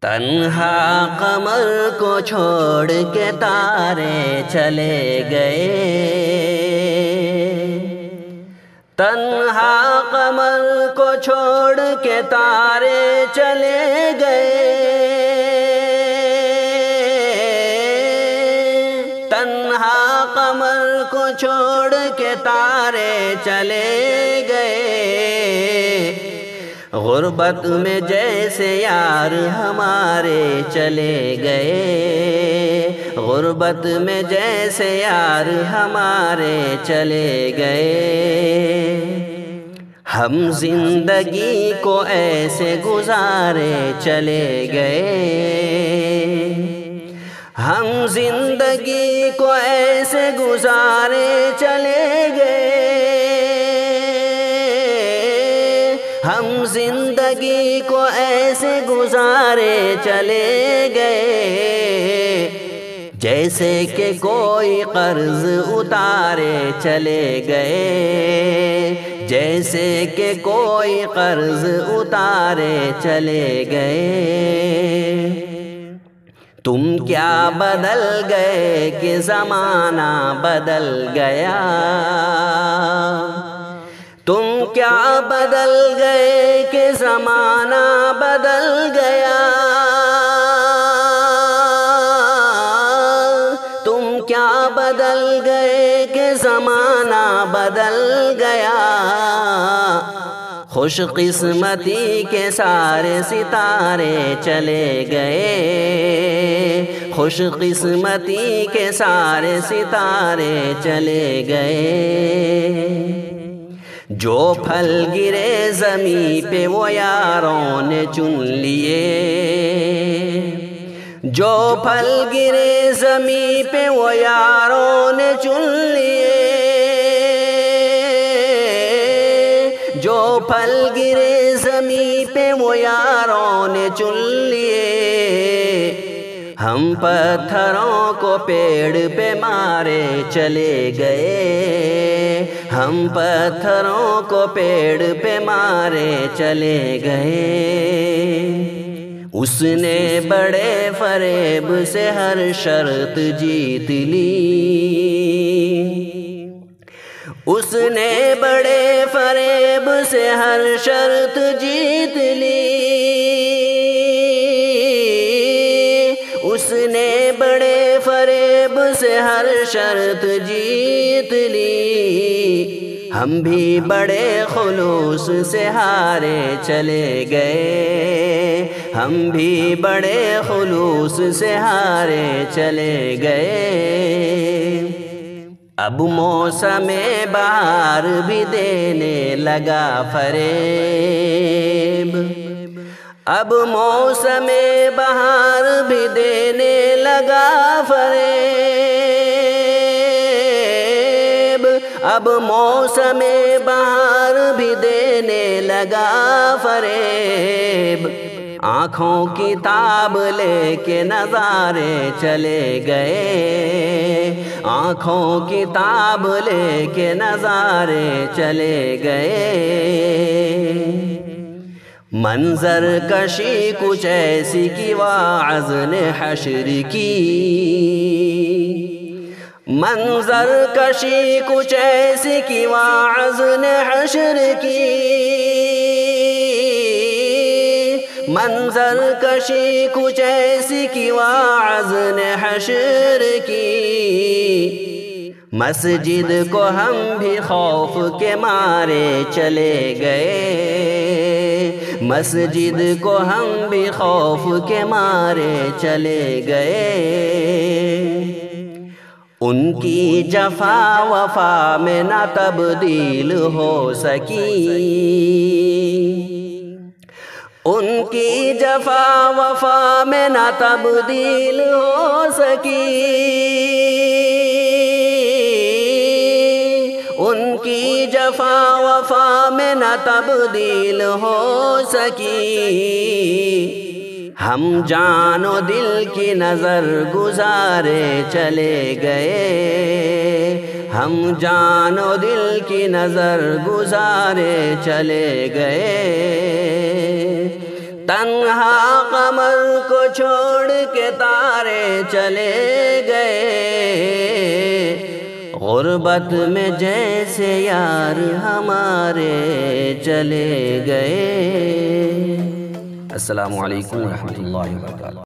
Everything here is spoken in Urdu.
تنہا قمر کو چھوڑ کے تارے چلے گئے، تنہا قمر کو چھوڑ کے تارے چلے گئے، تنہا قمر کو چھوڑ کے تارے چلے گئے، غربت میں جیسے یار ہمارے چلے گئے، غربت میں جیسے یار ہمارے چلے گئے، ہم زندگی کو ایسے گزارے چلے گئے، ہم زندگی کو ایسے گزارے چلے گئے، ہم زندگی کو ایسے گزارے چلے گئے، جیسے کہ کوئی قرض اتارے چلے گئے، جیسے کہ کوئی قرض اتارے چلے گئے، تم کیا بدل گئے کہ زمانہ بدل گیا، تم کیا بدل گئے کہ زمانہ بدل گیا، تم کیا بدل گئے کہ زمانہ بدل گیا، خوش قسمتی کے سارے ستارے چلے گئے، خوش قسمتی کے سارے ستارے چلے گئے، جو پھل گرے زمیں پہ وہ یاروں نے چن لیے، جو پھل گرے زمیں پہ وہ یاروں نے چن لیے، جو پھل گرے زمیں پہ وہ یاروں نے چن لیے، ہم پتھروں کو پیڑ پہ مارے چلے گئے، ہم پتھروں کو پیڑ پہ مارے چلے گئے، اس نے بڑے فریب سے ہر شرط جیت لی، اس نے بڑے فریب سے ہر شرط جیت لی، اس نے بڑے فریب سے ہر شرط جیت لی، ہم بھی بڑے خلوص سے ہارے چلے گئے، ہم بھی بڑے خلوص سے ہارے چلے گئے، اب موسم بہار بھی دینے لگا فریب، اب موسم بہار بھی دینے لگا فریب، اب موسم بہار بھی دینے لگا فریب، آنکھوں کی تاب لے کے نظارے چلے گئے، آنکھوں کی تاب لے کے نظارے چلے گئے، منظر کشی کچھ ایسی کی واعظ نے حشر کی، منظر کشی کچھ ایسی کی واعظ نے حشر کی، منظر کشی کچھ ایسی کی واعظ نے حشر کی، مسجد کو ہم بھی خوف کے مارے چلے گئے، مسجد کو ہم بھی خوف کے مارے چلے گئے، ان کی جفا وفا میں نہ تبدیل ہو سکی، ان کی جفا وفا میں نہ تبدیل ہو سکی، ان کی جفا وفا میں نہ تبدیل ہو سکی، ہم جان و دل کی نظر گزارے چلے گئے، ہم جان و دل کی نظر گزارے چلے گئے، تنہا قمر کو کو چھوڑ کے تارے چلے گئے، غربت میں جیسے یار ہمارے چلے گئے۔ السلام علیکم ورحمۃ اللہ وبرکاتہ۔